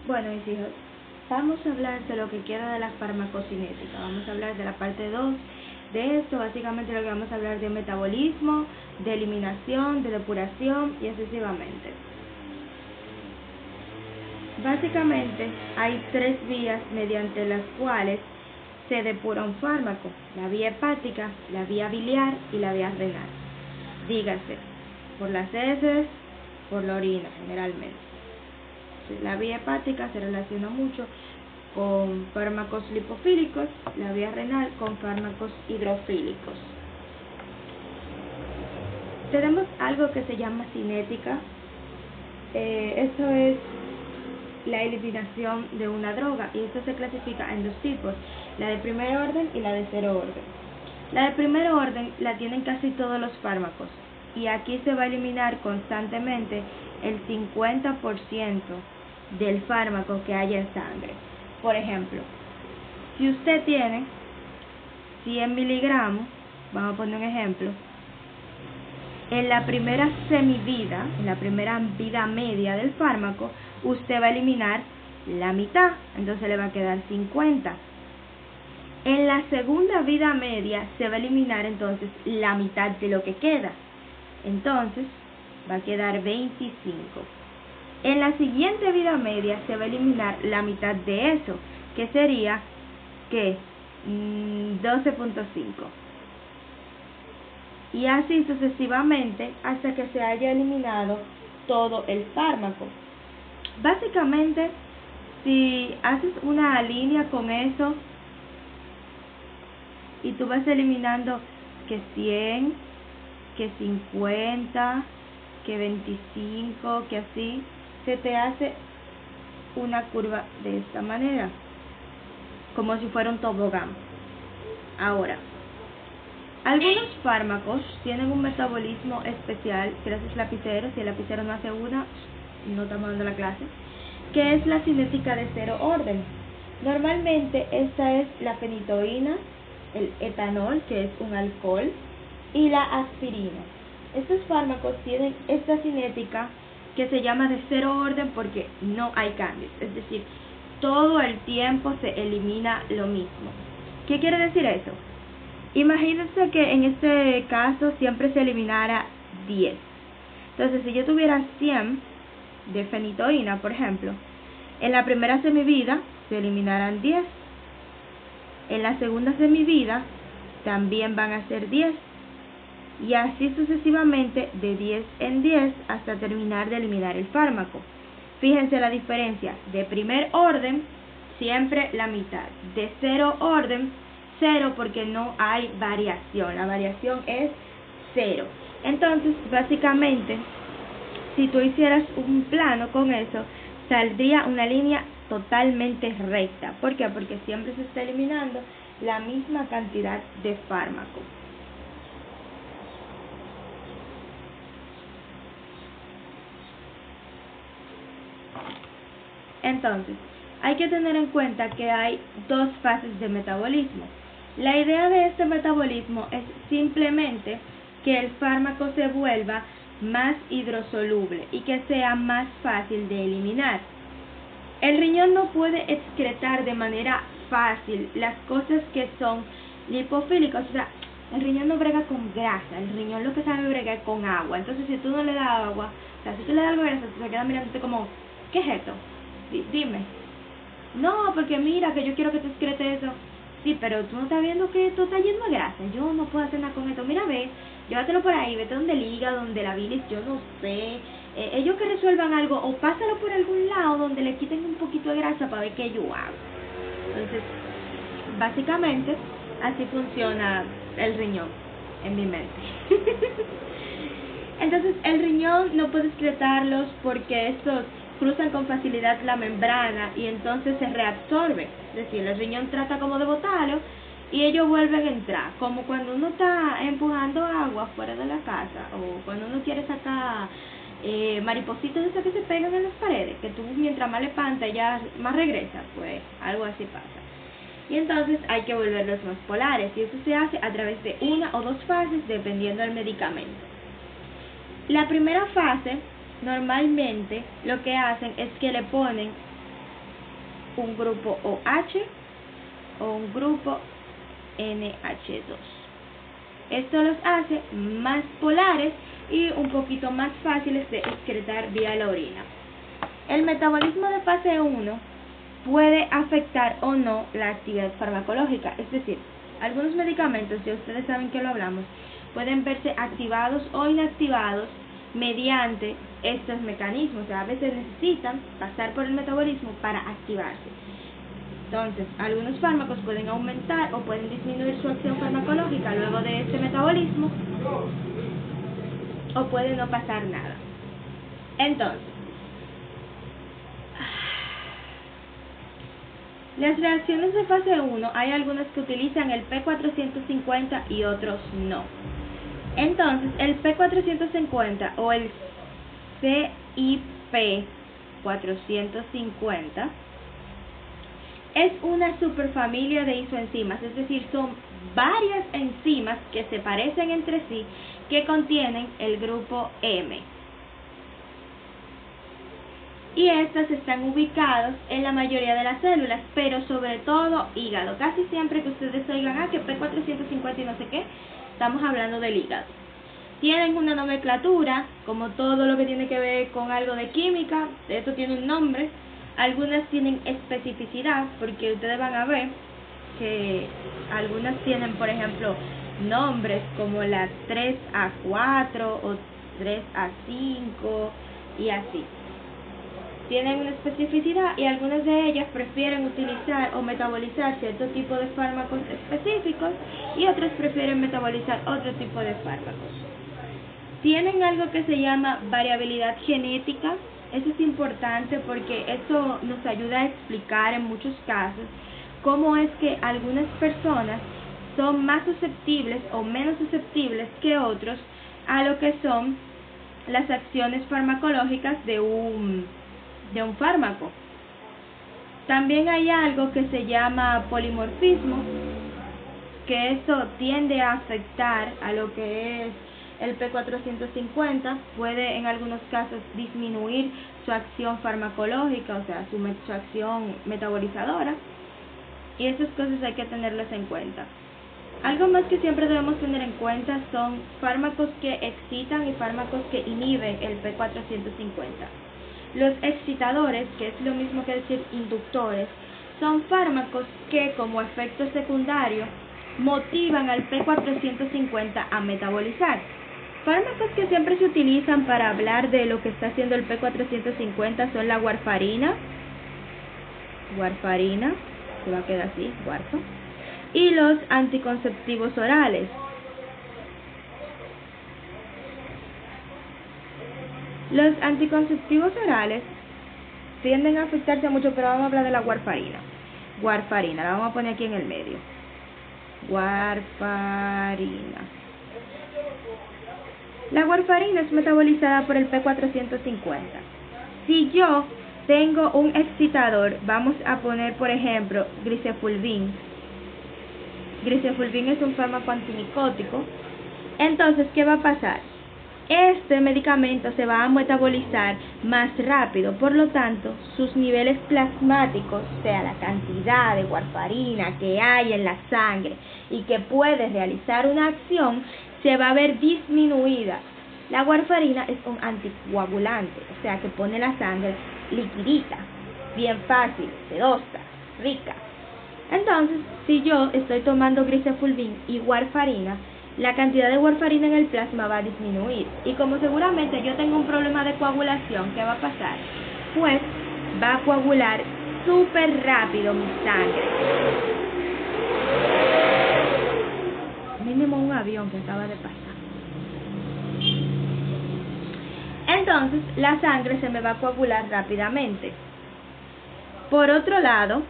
Bueno, mis hijos, vamos a hablar de lo que queda de la farmacocinética. Vamos a hablar de la parte 2 de esto. Básicamente lo que vamos a hablar de metabolismo, de eliminación, de depuración y así sucesivamente. Básicamente hay tres vías mediante las cuales se depura un fármaco: la vía hepática, la vía biliar y la vía renal. Dígase, por las heces, por la orina generalmente. La vía hepática se relaciona mucho con fármacos lipofílicos, la vía renal con fármacos hidrofílicos. Tenemos algo que se llama cinética. Esto es la eliminación de una droga, y esto se clasifica en dos tipos: la de primer orden y la de cero orden. La de primer orden la tienen casi todos los fármacos, y aquí se va a eliminar constantemente el 50% del fármaco que haya en sangre. Por ejemplo, si usted tiene 100 miligramos, vamos a poner un ejemplo, en la primera semivida, en la primera vida media del fármaco, usted va a eliminar la mitad, entonces le va a quedar 50. En la segunda vida media se va a eliminar entonces la mitad de lo que queda, entonces va a quedar 25. En la siguiente vida media se va a eliminar la mitad de eso, que sería, ¿qué? 12.5. Y así sucesivamente hasta que se haya eliminado todo el fármaco. Básicamente, si haces una línea con eso y tú vas eliminando que 100, que 50, que 25, que así, se te hace una curva de esta manera, como si fuera un tobogán. Ahora, algunos fármacos tienen un metabolismo especial. Gracias lapicero, si el lapicero no hace una, no estamos dando la clase, que es la cinética de cero orden. Normalmente esta es la fenitoína, el etanol, que es un alcohol, y la aspirina. Estos fármacos tienen esta cinética que se llama de cero orden porque no hay cambios, es decir, todo el tiempo se elimina lo mismo. ¿Qué quiere decir eso? Imagínense que en este caso siempre se eliminara 10. Entonces, si yo tuviera 100 de fenitoína, por ejemplo, en la primera semivida se eliminarán 10. En la segunda semivida también van a ser 10. Y así sucesivamente de 10 en 10 hasta terminar de eliminar el fármaco. Fíjense la diferencia: de primer orden siempre la mitad, de cero orden 0 porque no hay variación, la variación es 0. Entonces básicamente, si tú hicieras un plano con eso, saldría una línea totalmente recta. ¿Por qué? Porque siempre se está eliminando la misma cantidad de fármaco. Entonces, hay que tener en cuenta que hay dos fases de metabolismo. La idea de este metabolismo es simplemente que el fármaco se vuelva más hidrosoluble y que sea más fácil de eliminar. El riñón no puede excretar de manera fácil las cosas que son lipofílicas, o sea, el riñón no brega con grasa, el riñón lo que sabe bregar con agua. Entonces, si tú no le das agua, o sea, si tú le das algo de grasa, se queda mirándote como, ¿qué es esto? Dime. No, porque mira, que yo quiero que te excrete eso. Sí, pero tú no estás viendo que esto está lleno de grasa. Yo no puedo hacer nada con esto. Mira, ve, llévatelo por ahí, vete donde el hígado, donde la bilis, yo no sé. Ellos que resuelvan algo, o pásalo por algún lado donde le quiten un poquito de grasa para ver qué yo hago. Entonces, básicamente, así funciona el riñón, en mi mente. Entonces, el riñón no puede excretarlos porque estos cruzan con facilidad la membrana y entonces se reabsorbe. Es decir, el riñón trata como de botarlo y ellos vuelven a entrar, como cuando uno está empujando agua fuera de la casa, o cuando uno quiere sacar maripositas de esas que se pegan en las paredes, que tú mientras más le espantas ya más regresa. Pues algo así pasa. Y entonces hay que volverlos más polares, y eso se hace a través de una o dos fases dependiendo del medicamento. La primera fase, normalmente lo que hacen es que le ponen un grupo OH o un grupo NH2. Esto los hace más polares y un poquito más fáciles de excretar vía la orina. El metabolismo de fase 1 puede afectar o no la actividad farmacológica, es decir, algunos medicamentos, ya ustedes saben que lo hablamos, pueden verse activados o inactivados mediante estos mecanismos, o sea, a veces necesitan pasar por el metabolismo para activarse. Entonces, algunos fármacos pueden aumentar o pueden disminuir su acción farmacológica luego de este metabolismo, o puede no pasar nada. Entonces, las reacciones de fase 1, hay algunas que utilizan el P450 y otros no. Entonces, el P450 o el CYP450 es una superfamilia de isoenzimas, es decir, son varias enzimas que se parecen entre sí que contienen el grupo M. Y estas están ubicadas en la mayoría de las células, pero sobre todo hígado. Casi siempre que ustedes oigan, que P450 y no sé qué, estamos hablando del hígado. Tienen una nomenclatura, como todo lo que tiene que ver con algo de química, esto tiene un nombre. Algunas tienen especificidad, porque ustedes van a ver que algunas tienen, por ejemplo, nombres como la 3A4 o 3A5 y así. Tienen una especificidad y algunas de ellas prefieren utilizar o metabolizar cierto tipo de fármacos específicos y otras prefieren metabolizar otro tipo de fármacos. Tienen algo que se llama variabilidad genética. Eso es importante porque eso nos ayuda a explicar en muchos casos cómo es que algunas personas son más susceptibles o menos susceptibles que otros a lo que son las acciones farmacológicas de un fármaco. También hay algo que se llama polimorfismo, que esto tiende a afectar a lo que es el P450, puede en algunos casos disminuir su acción farmacológica, o sea, su acción metabolizadora, y esas cosas hay que tenerlas en cuenta. Algo más que siempre debemos tener en cuenta son fármacos que excitan y fármacos que inhiben el P450. Los excitadores, que es lo mismo que decir inductores, son fármacos que como efecto secundario motivan al P450 a metabolizar. Fármacos que siempre se utilizan para hablar de lo que está haciendo el P450 son la warfarina, se va a quedar así, warfa, y los anticonceptivos orales. Los anticonceptivos orales tienden a afectarse mucho, pero vamos a hablar de la warfarina. Warfarina, la vamos a poner aquí en el medio. Warfarina. La warfarina es metabolizada por el P450. Si yo tengo un excitador, vamos a poner por ejemplo grisefulvin. Grisefulvin es un fármaco antimicótico. Entonces, ¿qué va a pasar? Este medicamento se va a metabolizar más rápido, por lo tanto, sus niveles plasmáticos, o sea, la cantidad de warfarina que hay en la sangre y que puede realizar una acción, se va a ver disminuida. La warfarina es un anticoagulante, o sea, que pone la sangre liquidita, bien fácil, sedosa, rica. Entonces, si yo estoy tomando grisefulvin y warfarina, la cantidad de warfarina en el plasma va a disminuir. Y como seguramente yo tengo un problema de coagulación, ¿qué va a pasar? Pues va a coagular súper rápido mi sangre. Mínimo un avión que acaba de pasar. Entonces, la sangre se me va a coagular rápidamente. Por otro lado,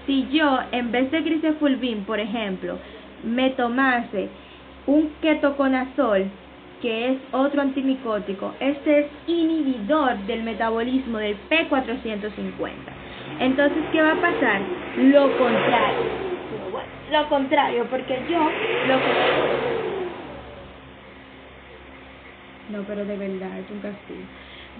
si yo en vez de grisefulvin, por ejemplo, me tomase un ketoconazol, que es otro antimicótico, este es inhibidor del metabolismo del P450. Entonces, ¿qué va a pasar? Lo contrario, porque yo lo que... No, pero de verdad, es un castigo.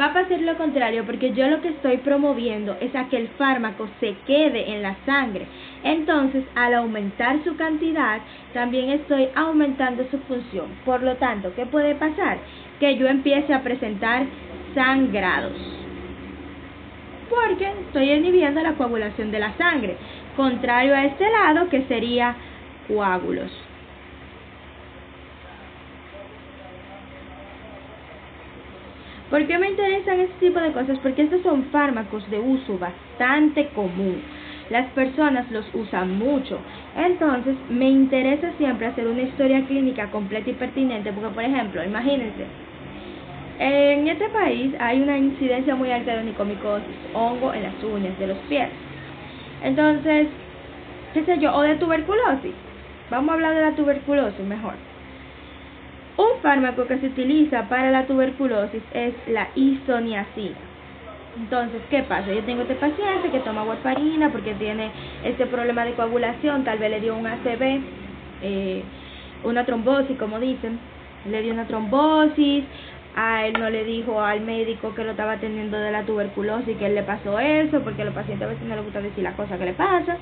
Va a pasar lo contrario, porque yo lo que estoy promoviendo es a que el fármaco se quede en la sangre. Entonces, al aumentar su cantidad, también estoy aumentando su función. Por lo tanto, ¿qué puede pasar? Que yo empiece a presentar sangrados, porque estoy inhibiendo la coagulación de la sangre, contrario a este lado que sería coágulos. ¿Por qué me interesan este tipo de cosas? Porque estos son fármacos de uso bastante común. Las personas los usan mucho. Entonces, me interesa siempre hacer una historia clínica completa y pertinente, porque, por ejemplo, imagínense, en este país hay una incidencia muy alta de onicomicosis, hongo en las uñas de los pies. Entonces, qué sé yo, o de tuberculosis. Vamos a hablar de la tuberculosis mejor. Un fármaco que se utiliza para la tuberculosis es la isoniazida. Entonces, ¿qué pasa? Yo tengo este paciente que toma warfarina porque tiene este problema de coagulación, tal vez le dio un ACV, una trombosis, como dicen, le dio una trombosis, a él no le dijo al médico que lo estaba atendiendo de la tuberculosis que él le pasó eso, porque a los pacientes a veces no les gusta decir las cosas que le pasa,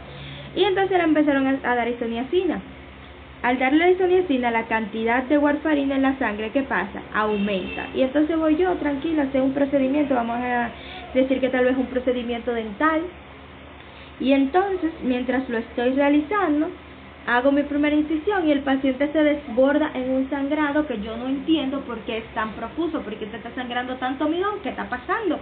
y entonces le empezaron a dar isoniazida. Al darle la isoniazida, la cantidad de warfarina en la sangre, ¿qué pasa? Aumenta. Y entonces voy yo, tranquila, hacer un procedimiento, vamos a decir que tal vez un procedimiento dental. Y entonces, mientras lo estoy realizando, hago mi primera incisión y el paciente se desborda en un sangrado que yo no entiendo por qué es tan profuso, porque te está sangrando tanto midón, ¿qué está pasando?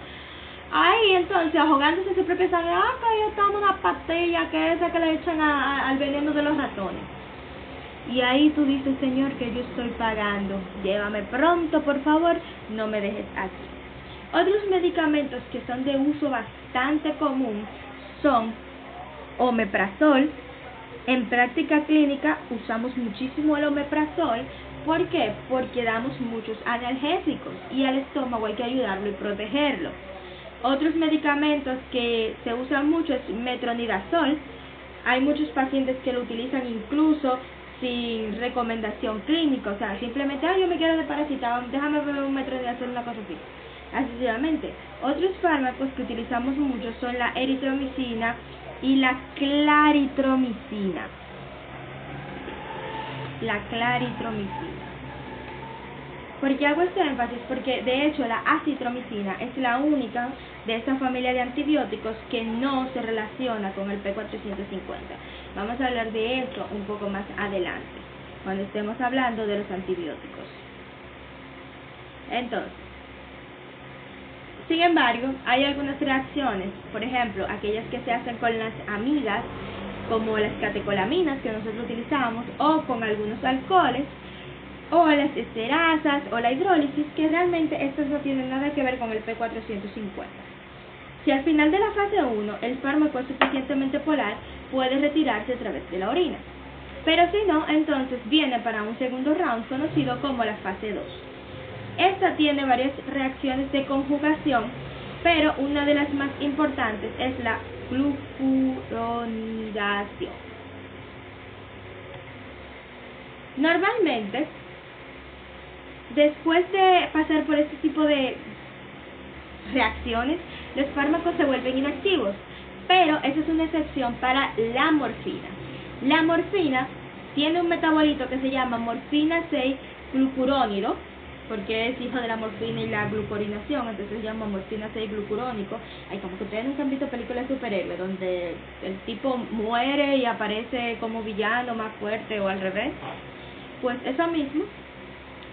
Ahí entonces, ahogándose su propia sangre, que yo tomo una pastilla que es esa que le echan al veneno de los ratones. Y ahí tú dices, Señor, que yo estoy pagando, llévame pronto, por favor, no me dejes aquí. Otros medicamentos que son de uso bastante común son omeprazol. En práctica clínica usamos muchísimo el omeprazol. ¿Por qué? Porque damos muchos analgésicos y al estómago hay que ayudarlo y protegerlo. Otros medicamentos que se usan mucho es metronidazol. Hay muchos pacientes que lo utilizan incluso sin recomendación clínica, o sea, simplemente, yo me quiero desparasitar, déjame beber un metronidazol, una cosa así, así. Otros fármacos que utilizamos mucho son la eritromicina y la claritromicina. ¿Por qué hago este énfasis? Porque de hecho la acitromicina es la única de esta familia de antibióticos que no se relaciona con el P450. Vamos a hablar de eso un poco más adelante, cuando estemos hablando de los antibióticos. Entonces, sin embargo, hay algunas reacciones, por ejemplo, aquellas que se hacen con las amidas, como las catecolaminas que nosotros utilizamos, o con algunos alcoholes, o las esterasas, o la hidrólisis, que realmente estas no tienen nada que ver con el P450. Si al final de la fase 1 el fármaco es suficientemente polar, puede retirarse a través de la orina. Pero si no, entonces viene para un segundo round conocido como la fase 2. Esta tiene varias reacciones de conjugación, pero una de las más importantes es la glucuronidación. Normalmente, después de pasar por este tipo de reacciones, los fármacos se vuelven inactivos, pero esa es una excepción para la morfina. La morfina tiene un metabolito que se llama morfina 6-glucurónido, porque es hijo de la morfina y la glucorinación, entonces se llama morfina 6-glucurónico. Ay, como que ustedes nunca han visto películas de superhéroes donde el tipo muere y aparece como villano más fuerte o al revés. Pues eso mismo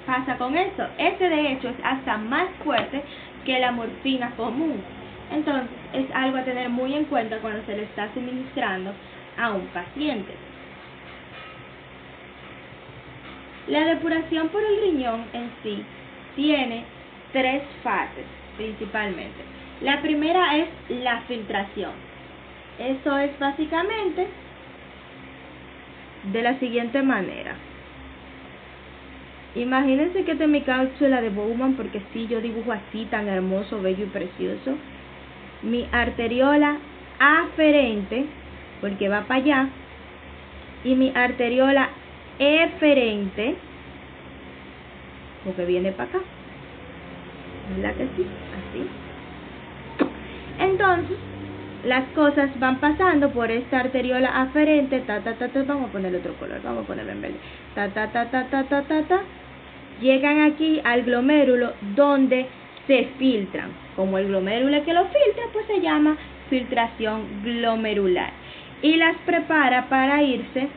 pasa con eso. Este de hecho es hasta más fuerte que la morfina común. Entonces es algo a tener muy en cuenta cuando se le está suministrando a un paciente. La depuración por el riñón en sí tiene 3 fases principalmente. La primera es la filtración. Eso es básicamente de la siguiente manera. Imagínense que esta es mi cápsula de Bowman, porque sí, yo dibujo así tan hermoso, bello y precioso. Mi arteriola aferente, porque va para allá, y mi arteriola eferente, porque viene para acá. ¿Verdad que sí? Así. ¿sí? Entonces, las cosas van pasando por esta arteriola aferente, vamos a poner otro color, vamos a ponerlo en verde, llegan aquí al glomérulo donde se filtran. Como el glomérulo que lo filtra, pues se llama filtración glomerular. Y las prepara para irse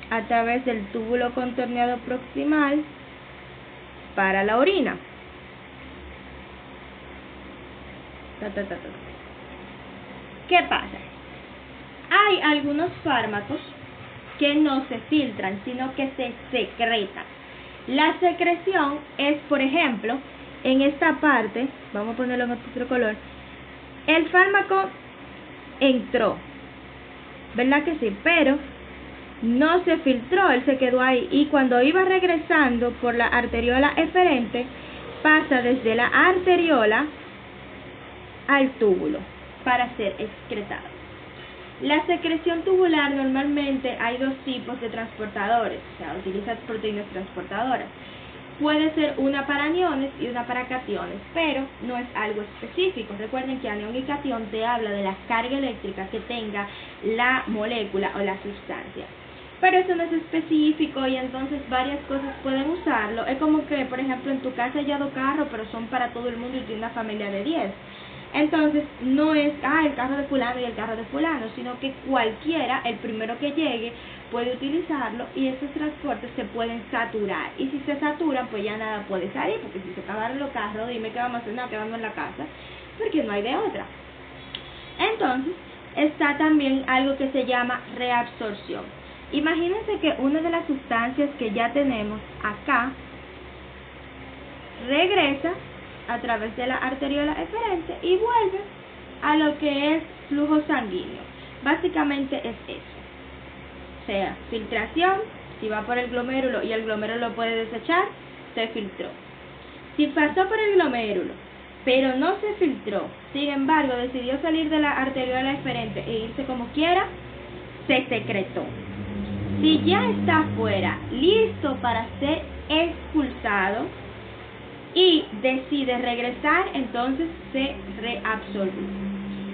a través del túbulo contorneado proximal para la orina. ¿Qué pasa? Hay algunos fármacos que no se filtran, sino que se secretan. La secreción es, por ejemplo, en esta parte, vamos a ponerlo en otro color, el fármaco entró, ¿verdad que sí? Pero no se filtró, él se quedó ahí, y cuando iba regresando por la arteriola eferente, pasa desde la arteriola al túbulo para ser excretado. La secreción tubular, normalmente hay dos tipos de transportadores, o sea, utiliza proteínas transportadoras. Puede ser una para aniones y una para cationes, pero no es algo específico. Recuerden que anión y catión te habla de la carga eléctrica que tenga la molécula o la sustancia. Pero eso no es específico y entonces varias cosas pueden usarlo. Es como que, por ejemplo, en tu casa hay 2 carros, pero son para todo el mundo y tiene una familia de 10. Entonces, no es, el carro de fulano y el carro de fulano, sino que cualquiera, el primero que llegue, puede utilizarlo y esos transportes se pueden saturar. Y si se saturan, pues ya nada puede salir, porque si se acabaron los carros, dime qué vamos a hacer, nada, quedando en la casa, porque no hay de otra. Entonces, está también algo que se llama reabsorción. Imagínense que una de las sustancias que ya tenemos acá regresa a través de la arteriola eferente y vuelve a lo que es flujo sanguíneo. Básicamente es eso. O sea, filtración, si va por el glomérulo y el glomérulo lo puede desechar, se filtró. Si pasó por el glomérulo, pero no se filtró, sin embargo, decidió salir de la arteriola eferente e irse como quiera, se secretó. Si ya está afuera, listo para ser expulsado, y decide regresar, entonces se reabsorbe.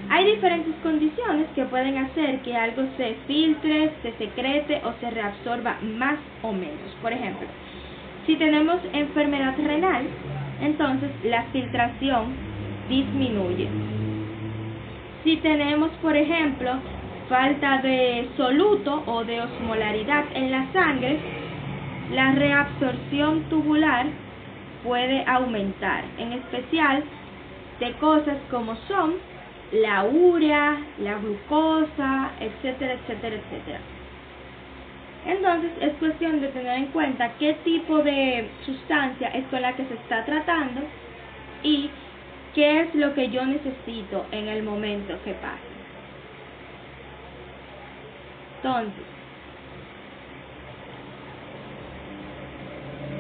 Hay diferentes condiciones que pueden hacer que algo se filtre, se secrete o se reabsorba más o menos. Por ejemplo, si tenemos enfermedad renal, entonces la filtración disminuye. Si tenemos, por ejemplo, falta de soluto o de osmolaridad en la sangre, la reabsorción tubular puede aumentar, en especial de cosas como son la urea, la glucosa, etcétera, etcétera, etcétera. Entonces es cuestión de tener en cuenta qué tipo de sustancia es con la que se está tratando y qué es lo que yo necesito en el momento que pase. Entonces,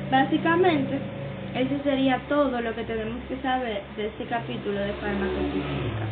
básicamente, eso sería todo lo que tenemos que saber de este capítulo de farmacocinética.